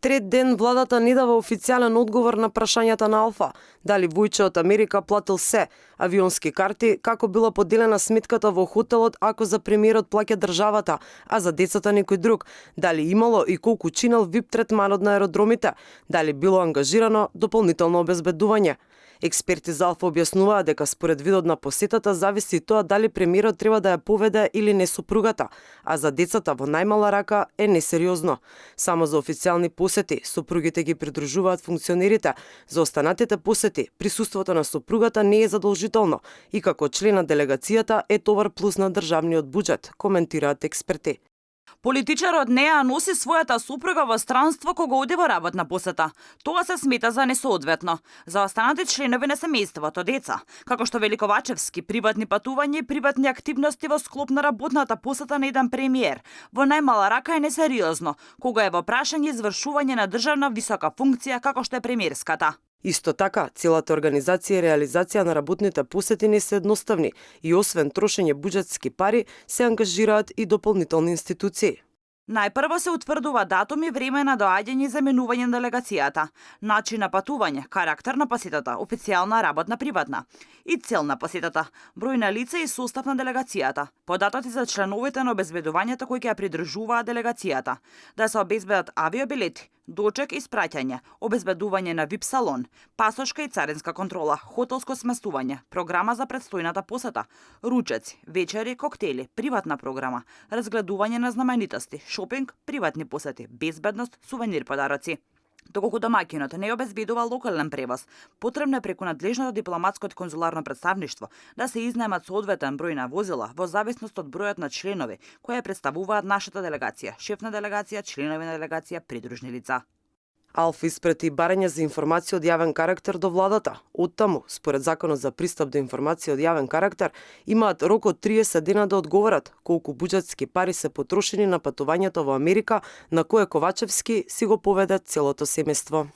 Трет ден владата не дава официјален одговор на прашањата на Алфа, дали Војче од Америка платил се, авионски карти, како била поделена сметката во хотелот ако за премиерот плаќа државата, а за децата некој друг, дали имало и колку чинел вип третманот на аеродромите, дали било ангажирано дополнително обезбедување. Експерти за Алфа објаснуваат дека според видот на посетата зависи тоа дали премиерот треба да ја поведе или не супругата, а за децата во најмала рака е несериозно. Само за официјални посети супругите ги придружуваат функционерите, за останатите посети присуството на супругата не е задолжително и како член на делегацијата е товар плюс на државниот буџет, коментираат експерти. Политичарот не ја носи својата супруга во странство кога оди во работна посета. Тоа се смета за несоодветно. За останати членови на семејството, деца, како што вели Ковачевски, приватни патувања и приватни активности во склоп на работната посета на еден премиер во најмала рака е несериозно, кога е во прашање извршување на државна висока функција како што е премиерската. Исто така, целата организација и реализација на работните посети не се едноставни и освен трошење буџетски пари, се ангажираат и дополнителни институции. Најпрво се утврдува датум и време на доаѓање и заменување на делегацијата, начин на патување, карактер на посетата, официјална, работна, приватна и цел на посетата, број на лица и состав на делегацијата, податоци за членовите на обезбедувањето кои ќе ја придржуваат делегацијата, да се обезбедат авиобилети, дочек и спраќање, обезбедување на вип салон, пасошка и царинска контрола, хотелско сместување, програма за предстојната посета, ручеци, вечери, коктели, приватна програма, разгледување на знаменитости, шопинг, приватни посети, безбедност, сувенир подароци. Доколку домаќинот не обезбедува локален превоз, потребно е преку надлежното дипломатско и конзуларно представништво да се изнаемат соодветен број на возила во зависност од бројот на членови кои представуваат нашата делегација, шеф на делегација, членови на делегација, придружни лица. Алфа испрати барање за информација од јавен карактер до владата. Оттаму, според законот за пристап до информација од јавен карактер, имаат рок од 30 дена да одговорат колку буџетски пари се потрошени на патувањето во Америка, на кое Ковачевски си го поведе целото семејство.